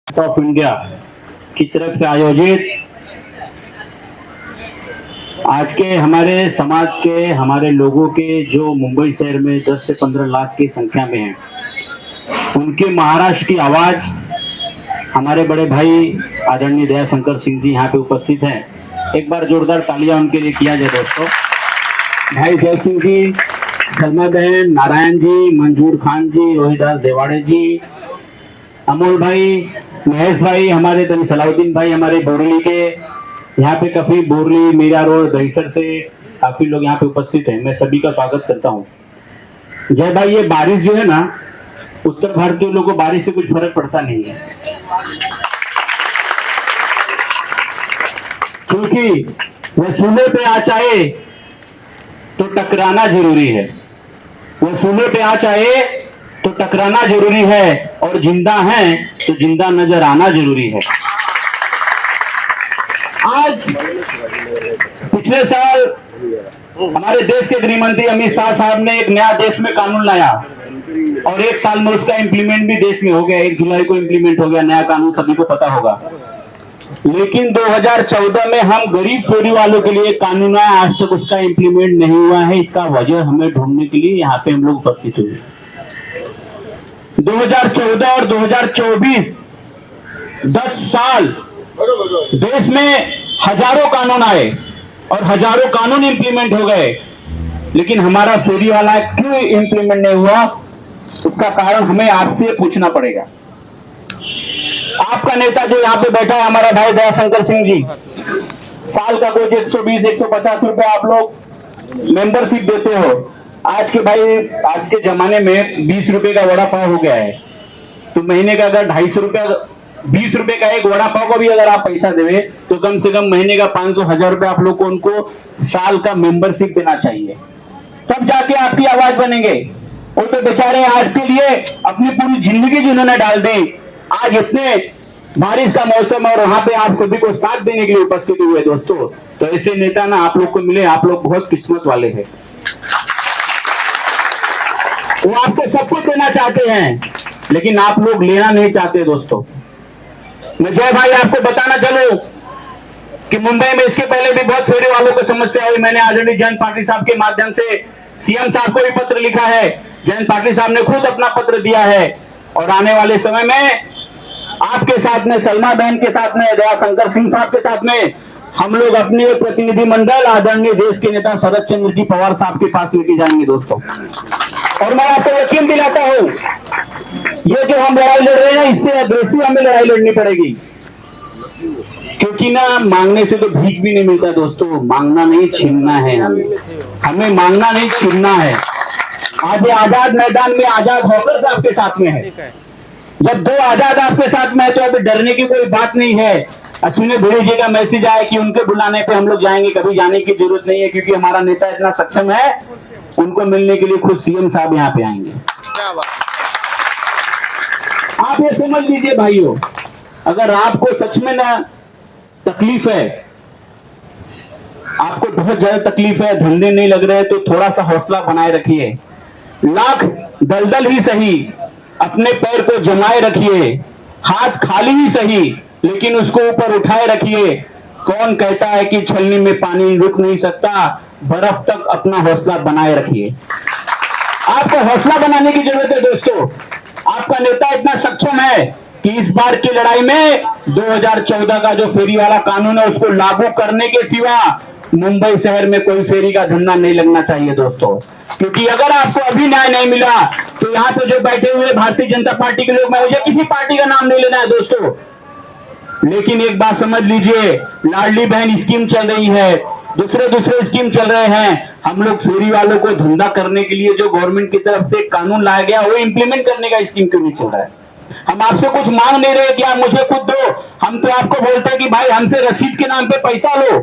Of India की तरफ से आयोजित आज के हमारे समाज के हमारे लोगों के जो मुंबई शहर में 10 से 15 लाख की संख्या में हैं, उनके महाराष्ट्र की आवाज हमारे बड़े भाई आदरणीय दयाशंकर सिंह जी यहाँ पे उपस्थित हैं। एक बार जोरदार तालियां उनके लिए किया जाए दोस्तों। भाई जय सिंह जी, सलमा बहन, नारायण जी, मंजूर खान जी, रोहिदास देवाड़े जी, अमोल भाई, महेश भाई, हमारे तनी सलाउद्दीन भाई, हमारे बोरली के यहाँ पे काफी बोरली मीरा रोड दहीसर से काफी लोग यहाँ पे उपस्थित हैं। मैं सभी का स्वागत करता हूँ। जय भाई, ये बारिश जो है ना, उत्तर भारतीय लोगों को बारिश से कुछ फर्क पड़ता नहीं है, क्योंकि वसूले पे आ चाहे तो टकराना जरूरी है। वसूले पे आ चाहे तो टकराना जरूरी है, और जिंदा है तो जिंदा नजर आना जरूरी है। आज पिछले साल हमारे देश के गृह मंत्री अमित शाह साहब ने एक नया देश में कानून लाया, और एक साल में उसका इम्प्लीमेंट भी देश में हो गया। 1 जुलाई को इम्प्लीमेंट हो गया नया कानून, सभी को पता होगा। लेकिन 2014 में हम गरीब फेरी वालों के लिए कानून आया, आज तक उसका इम्प्लीमेंट नहीं हुआ है। इसका वजह हमें ढूंढने के लिए यहाँ पे हम लोग उपस्थित हुए। 2014 और 2024 10 साल देश में हजारों कानून आए और हजारों कानून इंप्लीमेंट हो गए, लेकिन हमारा फेरी वाला क्यों इंप्लीमेंट नहीं हुआ, उसका कारण हमें आपसे पूछना पड़ेगा। आपका नेता जो यहाँ पे बैठा है, हमारा भाई दयाशंकर सिंह जी, साल का कुछ 120-150 रुपए आप लोग मेंबरशिप देते हो। आज के जमाने में 20 रुपए का वड़ा पाव हो गया है, तो महीने का अगर 250 रुपया 20 रुपए का एक वड़ा पाव को भी अगर आप पैसा देवे तो कम से कम महीने का 500-1000 रुपए आप लोग को उनको साल का मेंबरशिप देना चाहिए, तब जाके आपकी आवाज बनेंगे। वो तो बेचारे आज के लिए अपनी पूरी जिंदगी जिन्होंने डाल दी, आज इतने बारिश का मौसम और वहां पे आप सभी को साथ देने के लिए उपस्थित हुए दोस्तों। तो ऐसे नेता ना आप लोग को मिले, आप लोग बहुत किस्मत वाले हैं। वो आपको सब कुछ देना चाहते हैं, लेकिन आप लोग लेना नहीं चाहते दोस्तों। मैं जय भाई आपको बताना चलूं कि मुंबई में इसके पहले भी बहुत फेरी वालों को समस्या हुई। मैंने आदरणीय जयंत पाटिल साहब के माध्यम से सीएम साहब को भी पत्र लिखा है। जयंत पाटिल साहब ने खुद अपना पत्र दिया है, और आने वाले समय में आपके साथ में, सलमा बहन के साथ में, दयाशंकर सिंह साहब के साथ में हम लोग अपने प्रतिनिधि मंडल आदरणीय देश के नेता शरद चंद्र जी पवार साहब के पास लेके जाएंगे दोस्तों। और मैं आपको यकीन दिलाता हूं, ये जो हम लड़ाई लड़ रहे हैं, इससे अग्रेसिव हमें लड़ाई लड़नी पड़ेगी, क्योंकि ना मांगने से तो भीख भी नहीं मिलता दोस्तों। मांगना नहीं, छीनना है। हमें मांगना नहीं, छीनना है। आज आजाद मैदान में आजाद होकर आपके साथ में है। जब 2 आजाद आपके साथ में है तो अभी डरने की कोई बात नहीं है। अश्विनी भोले जी का मैसेज आया कि उनके बुलाने पे हम लोग जाएंगे, कभी जाने की जरूरत नहीं है, क्योंकि हमारा नेता इतना सक्षम है, उनको मिलने के लिए खुद सीएम साहब यहाँ पे आएंगे। आप ये समझ लीजिए भाइयों, अगर आपको सच में ना तकलीफ है, आपको बहुत ज्यादा तकलीफ है, धंधे नहीं लग रहे, तो थोड़ा सा हौसला बनाए रखिए। लाख दलदल ही सही, अपने पैर को जमाए रखिए। हाथ खाली ही सही, लेकिन उसको ऊपर उठाए रखिए। कौन कहता है कि छलनी में पानी रुक नहीं सकता, बर्फ तक अपना हौसला बनाए रखिए। आपको हौसला बनाने की जरूरत है दोस्तों। आपका नेता इतना सक्षम है कि इस बार की लड़ाई में 2014 का जो फेरी वाला कानून है, उसको लागू करने के सिवा मुंबई शहर में कोई फेरी का धंधा नहीं लगना चाहिए दोस्तों। क्योंकि अगर आपको अभी न्याय नहीं मिला, तो यहाँ पे जो बैठे हुए भारतीय जनता पार्टी के लोग, मैं मुझे किसी पार्टी का नाम नहीं लेना है दोस्तों, लेकिन एक बात समझ लीजिए, लाडली बहन स्कीम चल रही है, दूसरे स्कीम चल रहे हैं। हम लोग फेरी वालों को धंधा करने के लिए जो गवर्नमेंट की तरफ से कानून लाया गया, वो इंप्लीमेंट करने का स्कीम क्यों नहीं चल रहा है? हम आपसे कुछ मांग नहीं रहे कि आप मुझे कुछ दो, हम तो आपको बोलते हैं कि भाई हमसे रसीद के नाम पे पैसा लो।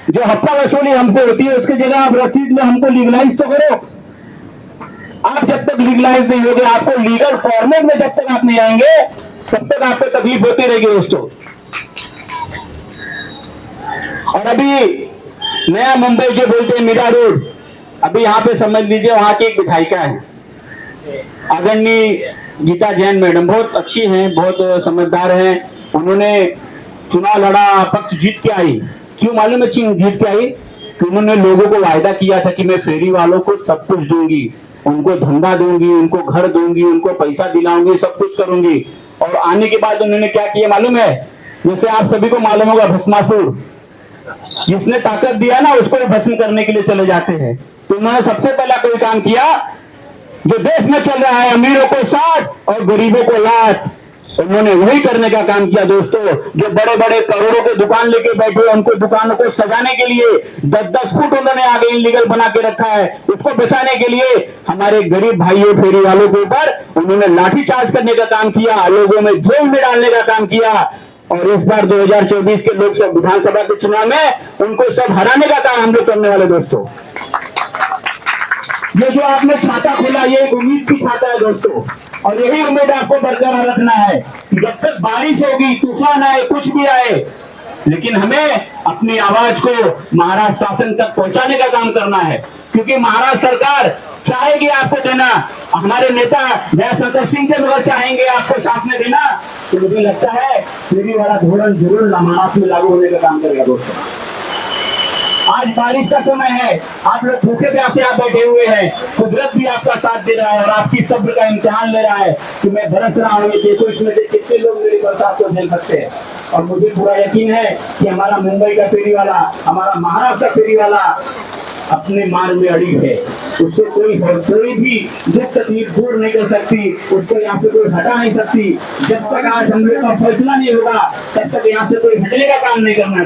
जो हफ्ता वसूली हमसे होती है, उसकी जगह आप रसीद में हमको लीगलाइज तो करो। आप जब तक लीगलाइज नहीं होगे, आपको लीगल फॉर्मेट में जब तक आप नहीं आएंगे, तब तक आपको तकलीफ होती रहेगी दोस्तों। और अभी नया मुंबई जो बोलते हैं मीरा रोड, अभी यहाँ पे समझ लीजिए, वहां की एक विधायिका है, आदरणीय गीता जैन मैडम बहुत अच्छी हैं, बहुत समझदार हैं। उन्होंने चुनाव लड़ा, पक्ष जीत के आई। क्यों मालूम है जीत के आई? कि उन्होंने लोगों को वायदा किया था कि मैं फेरी वालों को सब कुछ दूंगी, उनको धंधा दूंगी, उनको घर दूंगी, उनको पैसा दिलाऊंगी, सब कुछ करूंगी। और आने के बाद उन्होंने क्या किया मालूम है? जैसे आप सभी को मालूम होगा, भस्मासुर जिसने ताकत दिया ना उसको भस्म करने के लिए चले जाते हैं। तो उन्होंने सबसे पहला कोई काम किया जो देश में चल रहा है, अमीरों को साथ और गरीबों को लात। उन्होंने वही करने का काम किया दोस्तों। जो बड़े बड़े करोड़ों के दुकान लेके बैठे, उनको दुकानों को सजाने के लिए 10-10 फुट उन्होंने आगे इलीगल बना के रखा है। उसको बचाने के लिए हमारे गरीब भाइयों फेरी वालों के ऊपर उन्होंने लाठीचार्ज करने का काम किया, लोगों में जेल में डालने का काम किया। और इस बार 2024 के लोकसभा विधानसभा के चुनाव में उनको सब हराने का काम हम लोग करने वाले दोस्तों। ये जो आपने छाता खोला, ये एक उम्मीद की छाता है दोस्तों। और यही उम्मीद आपको बरकरार रखना है कि जब तक बारिश होगी, तूफान आए, कुछ भी आए, लेकिन हमें अपनी आवाज को महाराष्ट्र शासन तक पहुंचाने का काम करना है। क्योंकि महाराष्ट्र सरकार चाहेगी आपको देना, हमारे नेता जयशंकर सिंह के अगर चाहेंगे आपको साथ में देना, तो मुझे लगता है फेरी वाला धोरण जरूर महाराष्ट्र में लागू होने का काम करेगा दोस्तों। आज बारिश का समय है, आप लोग भूखे प्यासे आप बैठे हुए हैं, कुदरत भी आपका साथ दे रहा है और आपकी सब्र का इम्तिहान ले रहा है कि मैं बरस रहा हूँ। ये देखो इसमें से कितने लोग मेरी बरसात को झेल सकते हैं। और मुझे पूरा यकीन है कि हमारा मुंबई का फेरी वाला, हमारा महाराष्ट्र का फेरी वाला अपने मार्ग में अड़िग है। उसको कोई भी दुख तकलीफ दूर नहीं कर सकती, उसको यहाँ से कोई हटा नहीं सकती। जब तक आज हम लोग का फैसला नहीं होगा तब तक यहाँ से कोई हटने का काम नहीं करना है।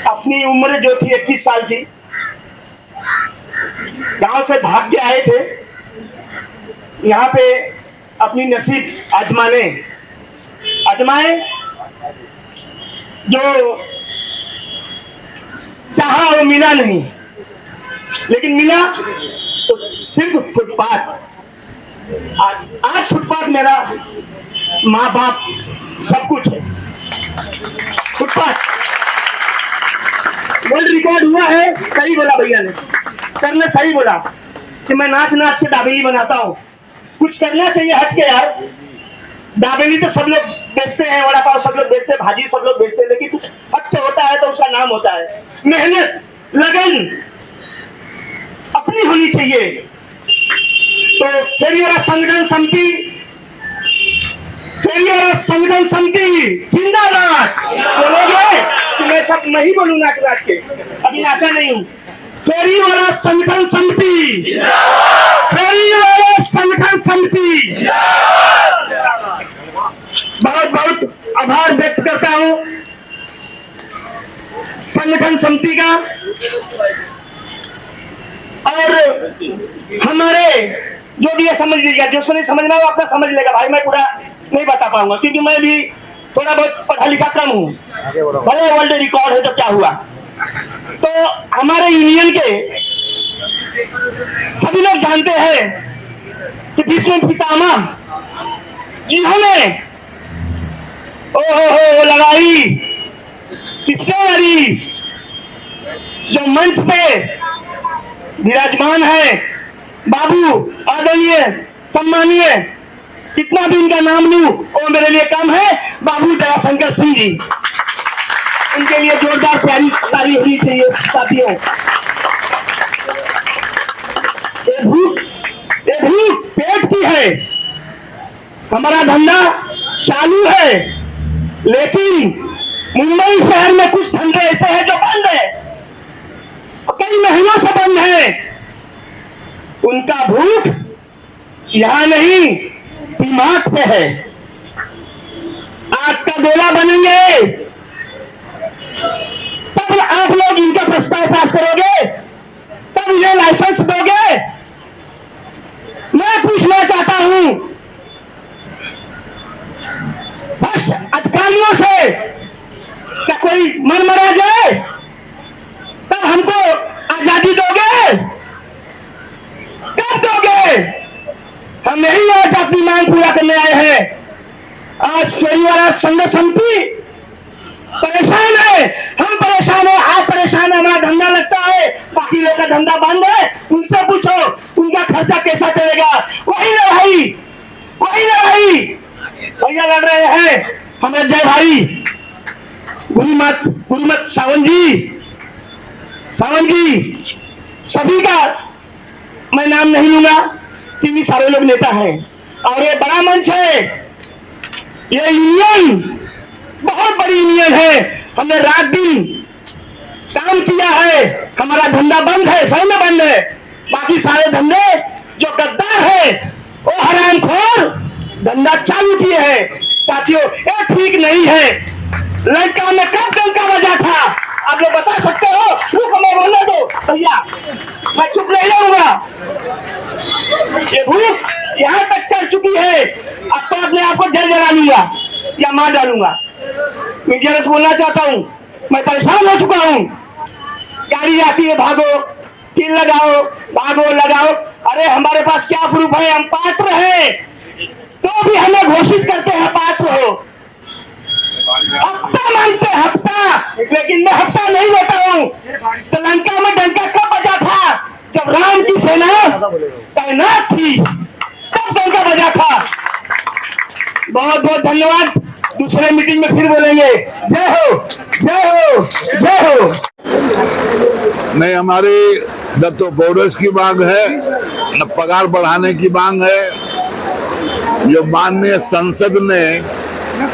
अपनी उम्र जो थी 21 साल की, गांव से भाग के आए थे यहाँ पे अपनी नसीब आजमाए। जो चाहा वो मिला नहीं, लेकिन मिला तो सिर्फ फुटपाथ। आज फुटपाथ मेरा माँ बाप सब कुछ है। फुटपाथ वर्ल्ड रिकॉर्ड हुआ है। सही बोला भैया ने, सर ने सही बोला कि मैं नाच नाच के दाबेली बनाता हूँ। कुछ करना चाहिए हट के यार। दाबेली तो सब लोग बेचते हैं, वड़ा पाव सब लोग बेचते हैं, भाजी सब लोग बेचते हैं, लेकिन कुछ हट के होता है तो उसका नाम होता है मेहनत, लगन अपनी होनी चाहिए। तो फेरी वाला संगठन समिति जिंदाबाद। बोलोगे कि मैं सब नहीं बोलूं नाच नाच के? अभी नाचा नहीं हूं। फेरी वाला संगठन समिति, बहुत बहुत आभार व्यक्त करता हूं संगठन समिति का। और हमारे जो भी ये समझ लीजिएगा, जिसको नहीं समझना वो अपना समझ लेगा भाई। मैं पूरा नहीं बता पाऊंगा क्योंकि मैं भी थोड़ा बहुत पढ़ा लिखा कम हूं। भले वर्ल्ड रिकॉर्ड है तो क्या हुआ। तो हमारे यूनियन के सभी लोग जानते हैं कि भीष्म पितामह जिन्होंने ओहो लड़ाई किसने लड़ी, जो मंच पे विराजमान है बाबू आदरणीय सम्मानीय, कितना भी इनका नाम लूं वो मेरे लिए कम है, बाबू दयाशंकर सिंह जी। उनके लिए जोरदार प्यारी ताली होनी चाहिए साथियों। ये भूख पेट की है। हमारा धंधा चालू है, लेकिन मुंबई शहर में कुछ धंधे ऐसे हैं जो बंद है, कई महीनों से बंद है। उनका भूख यहां नहीं दिमाग पे है। आग का गोला बनेंगे तब आप लोग इनका प्रस्ताव पास करोगे, तब ये लाइसेंस दोगे। मैं पूछना चाहता हूं बस अधिकारियों से, क्या कोई मन मरा जाए तब हमको आजादी दोगे? कब दोगे? हम यही आज अपनी मांग पूरा करने आए हैं। आज फेरी वाला संघ समिति परेशान है, हम परेशान है, आप परेशान है, हमारा धंधा लगता है। है, बाकी लोग का धंधा बंद है, उनसे पूछो उनका खर्चा कैसा चलेगा। वही ना भाई, वही ना भाई। भैया लड़ रहे हैं हमारे जय भाई गुरुमत सावंत जी, सभी का मैं नाम नहीं लूंगा क्योंकि सारे लोग नेता हैं। और ये बड़ा मंच है, ये यूनियन बहुत बड़ी यूनियन है। हमने रात दिन काम किया है, हमारा धंधा बंद है, सही में बंद है। बाकी सारे धंधे जो गद्दार है वो हरामखोर धंधा चालू किए हैं। साथियों ये ठीक नहीं है। लंका में कब डंका बजा था आप लोग बता सकते हो? रुको मैं बोलने दो भैया, मैं चुप नहीं रहूंगा। ये भूख यहाँ तक चढ़ चुकी है, अब तो अपने आप को जल जला लूंगा या मार डालूंगा। मीडिया से बोलना चाहता हूँ, मैं परेशान हो चुका हूँ। गाड़ी आती है, भागो, किल लगाओ, भागो लगाओ। अरे हमारे पास क्या प्रूफ है? हम पात्र हैं तो भी हमें घोषित करते हैं पात्र हो। हफ्ता मांगते हफ्ता, लेकिन मैं हफ्ता नहीं लेता हूँ। तो लंका में डंका कब बजा था? जब राम की सेना तैनात थी तब डंका बजा था। बहुत बहुत धन्यवाद। दूसरे मीटिंग में फिर बोलेंगे। जय हो, जय हो, जय हो। नहीं, हमारी न तो बोनस की मांग है, न पगार बढ़ाने की मांग है। जो माननीय संसद ने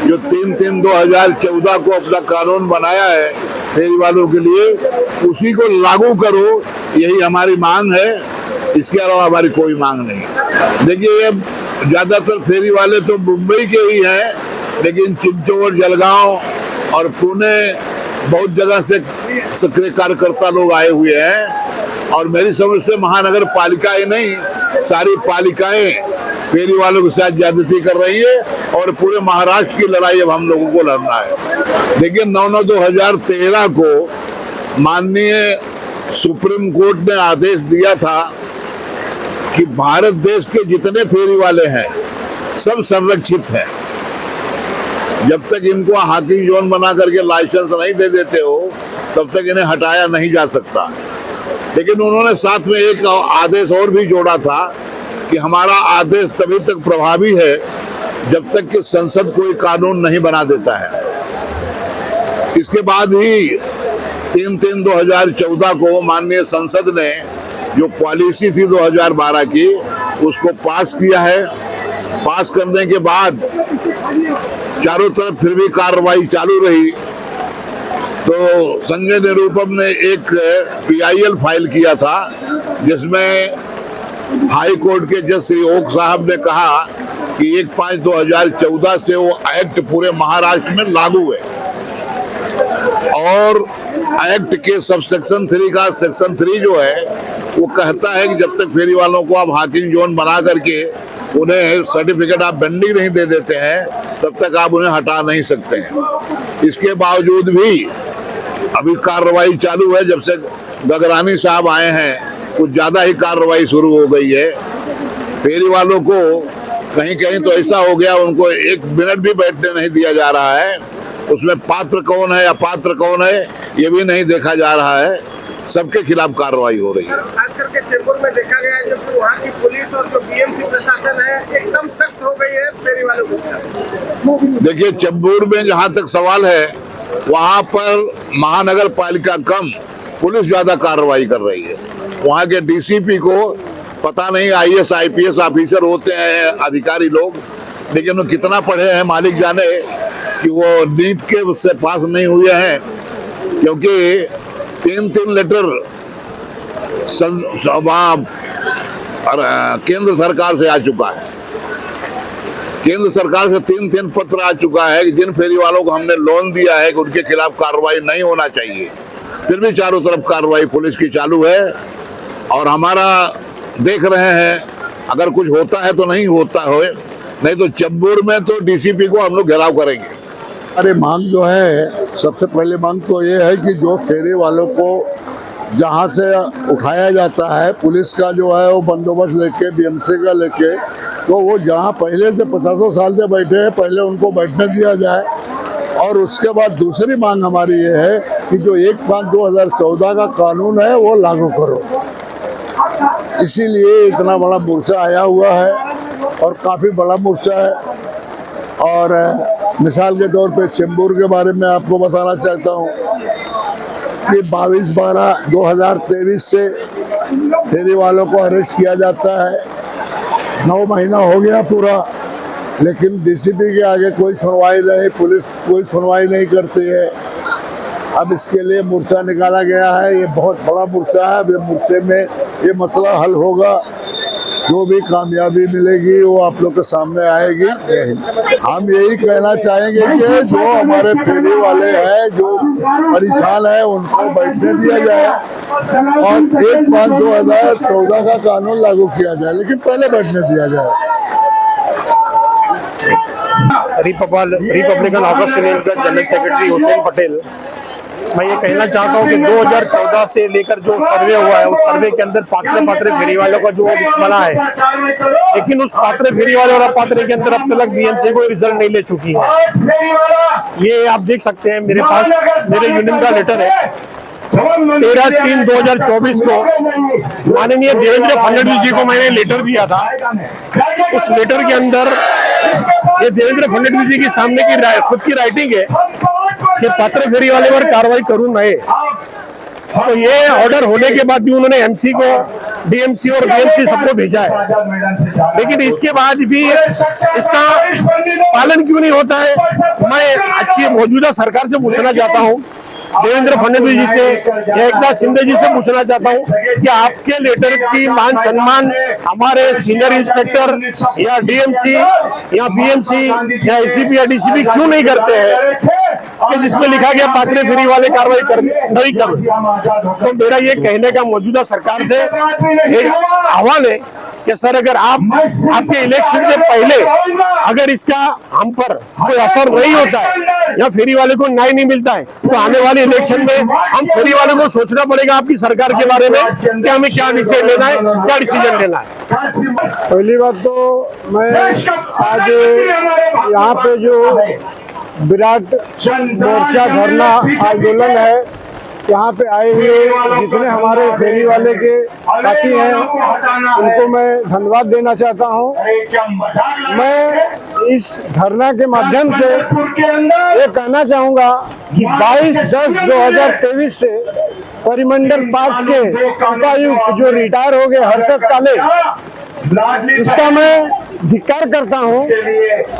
जो 3/3/2014 को अपना कानून बनाया है फेरी वालों के लिए, उसी को लागू करो, यही हमारी मांग है। इसके अलावा हमारी कोई मांग नहीं। देखिए, ये ज्यादातर फेरी वाले तो मुंबई के ही हैं, लेकिन चिंचोड़, जलगांव और पुणे बहुत जगह से सक्रिय कार्यकर्ता लोग आए हुए हैं। और मेरी समझ से महानगर पालिका ही नहीं, सारी पालिकाएं फेरी वालों के साथ ज्यादती कर रही है और पूरे महाराष्ट्र की लड़ाई अब हम लोगों को लड़ना है। देखिए, 9/9/2013 को माननीय सुप्रीम कोर्ट ने आदेश दिया था कि भारत देश के जितने फेरी वाले हैं सब संरक्षित हैं। जब तक इनको हाकिंग जोन बना करके लाइसेंस नहीं दे देते हो तब तक इन्हें हटाया नहीं जा सकता। लेकिन उन्होंने साथ में एक आदेश और भी जोड़ा था कि हमारा आदेश तभी तक प्रभावी है जब तक कि संसद कोई कानून नहीं बना देता है। इसके बाद ही 3/3/2014 को माननीय संसद ने जो पॉलिसी थी 2012 की, उसको पास किया है। पास करने के बाद चारों तरफ फिर भी कार्रवाई चालू रही, तो संजय निरुपम ने एक PIL फाइल किया था, जिसमें हाई कोर्ट के जज श्री ओक साहब ने कहा कि 1/5/2014 से वो एक्ट पूरे महाराष्ट्र में लागू है। और एक्ट के सब सेक्शन 3 का सेक्शन 3 जो है वो कहता है कि जब तक फेरी वालों को आप हाकिंग जोन बना करके उन्हें सर्टिफिकेट आप बेंडिंग नहीं दे देते हैं तब तक आप उन्हें हटा नहीं सकते हैं। इसके बावजूद भी अभी कार्रवाई चालू है। जब से गगरानी साहब आए हैं कुछ ज्यादा ही कार्रवाई शुरू हो गई है। फेरी वालों को कहीं कहीं तो ऐसा हो गया, उनको 1 मिनट भी बैठने नहीं दिया जा रहा है। उसमें पात्र कौन है, अपात्र कौन है, ये भी नहीं देखा जा रहा है। सबके खिलाफ कार्रवाई हो रही है। खास करके चेंबूर में देखा गया है जब वहाँ की पुलिस और जो BMC प्रशासन है एकदम सख्त हो गई है फेरी वालों को। देखिए, चेंबूर में जहाँ तक सवाल है वहाँ पर महानगर पालिका कम, पुलिस ज्यादा कार्रवाई कर रही है। वहाँ के DCP को पता नहीं, IAS IPS ऑफिसर होते हैं अधिकारी लोग, लेकिन वो कितना पढ़े हैं मालिक जाने कि वो नीट के उससे पास नहीं हुए हैं। क्योंकि 3 लेटर केंद्र सरकार से आ चुका है। केंद्र सरकार से 3 पत्र आ चुका है कि जिन फेरी वालों को हमने लोन दिया है कि उनके खिलाफ कार्रवाई नहीं होना चाहिए। फिर भी चारों तरफ कार्रवाई पुलिस की चालू है और हमारा देख रहे हैं अगर कुछ होता है तो नहीं होता हो, नहीं तो चेंबूर में तो DCP को हम लोग घेराव करेंगे। अरे मांग जो है, सबसे पहले मांग तो ये है कि जो फेरी वालों को जहाँ से उठाया जाता है, पुलिस का जो है वो बंदोबस्त लेके, BMC का लेके, तो वो जहाँ पहले से 50 साल से बैठे हैं पहले उनको बैठने दिया जाए। और उसके बाद दूसरी मांग हमारी ये है कि जो 1/5/2014 का कानून है वो लागू करो। इसीलिए इतना बड़ा मोर्चा आया हुआ है और काफ़ी बड़ा मोर्चा है। और मिसाल के तौर पे चेंबूर के बारे में आपको बताना चाहता हूँ कि 22/12/2023 से फेरी वालों को अरेस्ट किया जाता है। 9 महीना हो गया पूरा, लेकिन डीसीपी के आगे कोई सुनवाई नहीं, पुलिस कोई सुनवाई नहीं करती है। अब इसके लिए मोर्चा निकाला गया है। ये बहुत बड़ा मोर्चा है। ये मोर्चे में ये मसला हल होगा। जो भी कामयाबी मिलेगी वो आप लोग के सामने आएगी। हम यही कहना चाहेंगे कि जो हमारे फेरी वाले हैं, जो परेशान है, उनको बैठने दिया जाए और 1/5/2014 का कानून लागू किया जाए, लेकिन पहले बैठने दिया जाए। रिपब्लिकन ऑगस्ट यूनियन का जनरल सेक्रेटरी हुसैन पटेल, मैं ये कहना चाहता हूँ कि 2014 से लेकर जो सर्वे हुआ है, उस सर्वे के अंदर पात्र फेरी वालों का जो लिस्ट बना है, लेकिन उस पात्र फेरी वाले और अपात्र के अंदर अब तक बीएमसी कोई रिजल्ट नहीं ले चुकी है। ये आप देख सकते हैं, मेरे पास मेरे यूनियन का लेटर है। 13/3/2024 को माननीय देवेंद्र फडणवीस जी को मैंने लेटर दिया था। उस लेटर के अंदर ये देवेंद्र फडणवीस जी के सामने की खुद की राइटिंग है कि पात्र फेरी वाले पर कार्रवाई करूं मैं। तो ये ऑर्डर होने के बाद भी उन्होंने एमसी को, डीएमसी और बीएमसी सबको भेजा है, लेकिन इसके बाद भी इसका पालन क्यों नहीं होता है। मैं आज की मौजूदा सरकार से पूछना चाहता हूं, देवेंद्र फडणवीस जी से या एकनाथ शिंदे जी से पूछना चाहता हूं कि आपके लेटर की मान सम्मान हमारे सीनियर इंस्पेक्टर या डीएमसी या बीएमसी या एसीपी या डीसीपी क्यों नहीं करते हैं कि जिसमें लिखा गया पात्र फेरी वाले कार्रवाई नहीं कर। तो मेरा ये कहने का मौजूदा सरकार से एक आह्वान है कि सर, अगर आपके इलेक्शन से पहले अगर इसका हम पर कोई असर नहीं होता है या फेरी वाले को न्याय नहीं मिलता है, तो आने वाले इलेक्शन में हम फेरी वाले को सोचना पड़ेगा आपकी सरकार के बारे में कि हमें क्या डिसीजन लेना है, क्या डिसीजन लेना है। पहली बात तो मैं आज यहाँ पे जो विराट मोर्चा धरना आंदोलन है, यहाँ पे आए हुए जितने हमारे फेरी वाले के साथी हैं, उनको मैं धन्यवाद देना चाहता हूँ। मैं इस धरना के माध्यम से ये कहना चाहूँगा कि 22/10/2023 से परिमंडल 5 के उपायुक्त जो रिटायर हो गए हर्षद काले, इसका मैं धिक्कार करता हूँ।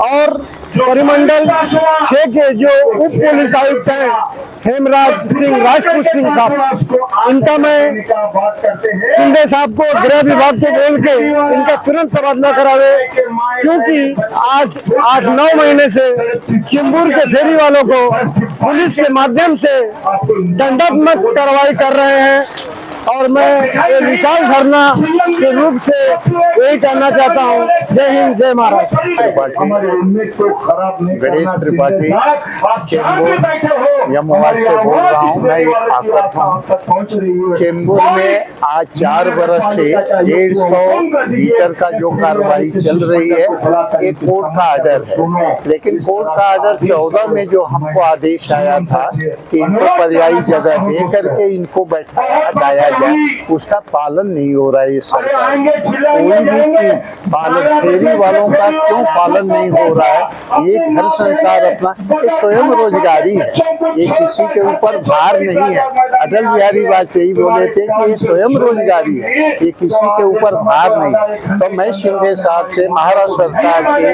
और परिमंडल 6 के जो उप पुलिस आयुक्त हैं हेमराज सिंह राजपूत सिंह साहब, इनका मैं शिंदे साहब को, गृह विभाग को बोल के इनका तुरंत तबादला करावे, क्योंकि आज 8-9 महीने से चेंबूर के फेरी वालों को पुलिस के माध्यम से दंडात्मक कार्रवाई कर रहे हैं। और मैं ये विशाल धरना के रूप से यही कहना चाहता हूँ। जय हिंद, जय महाराष्ट्र। गणेश त्रिपाठी चेंबूर यमुनाबाद से बोल रहा हूँ। मैं एक खाकर हूँ। चेंबूर में आज 4 बरस से 150 मीटर का जो कार्रवाई चल रही है, एक कोर्ट का आर्डर है, लेकिन कोर्ट का आर्डर 14 में जो हमको आदेश आया था कि इनको पर्यायी जगह दे करके इनको बैठाया जाए, उसका पालन नहीं हो रहा है। ये सरकार कोई भी चीज पालन, फेरी वालों का क्यों पालन नहीं हो रहा है। ये घर संसार अपना, ये स्वयं रोजगारी है, ये किसी के ऊपर भार नहीं है। अटल बिहारी वाजपेयी बोले थे कि ये स्वयं रोजगारी है, ये किसी के ऊपर भार नहीं है। तो मैं शिंदे साहब से, महाराष्ट्र सरकार से,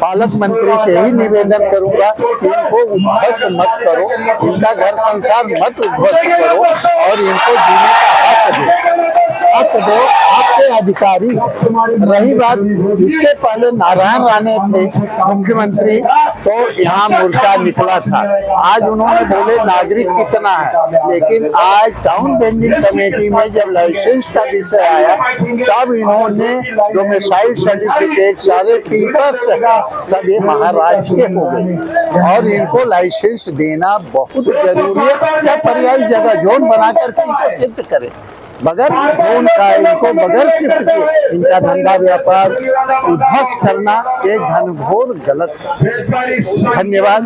पालक मंत्री से यही निवेदन करूंगा कि इनको उद्ध्वस्त मत करो, इनका घर संसार मत उद्ध्वस्त करो और इनको जीने का हक दो, आपके अधिकारी। रही बात, इसके पहले नारायण राणे थे मुख्यमंत्री, तो यहाँ मोर्चा निकला था। आज उन्होंने बोले नागरिक कितना है, लेकिन आज टाउन बेंडिंग कमेटी में जब लाइसेंस का विषय आया, सब इन्होंने डोमिसाइल सर्टिफिकेट, सारे पेपर्स सब ये महाराष्ट्र के हो गए और इनको लाइसेंस देना बहुत जरूरी है। या पर्यायी जगह जोन बना करके इनको शिफ्ट करें, बगैर जोन का इनको बगैर शिफ्ट किए इनका धंधा व्यापार उद्ध्वस्त करना एक घनघोर गलत है। धन्यवाद।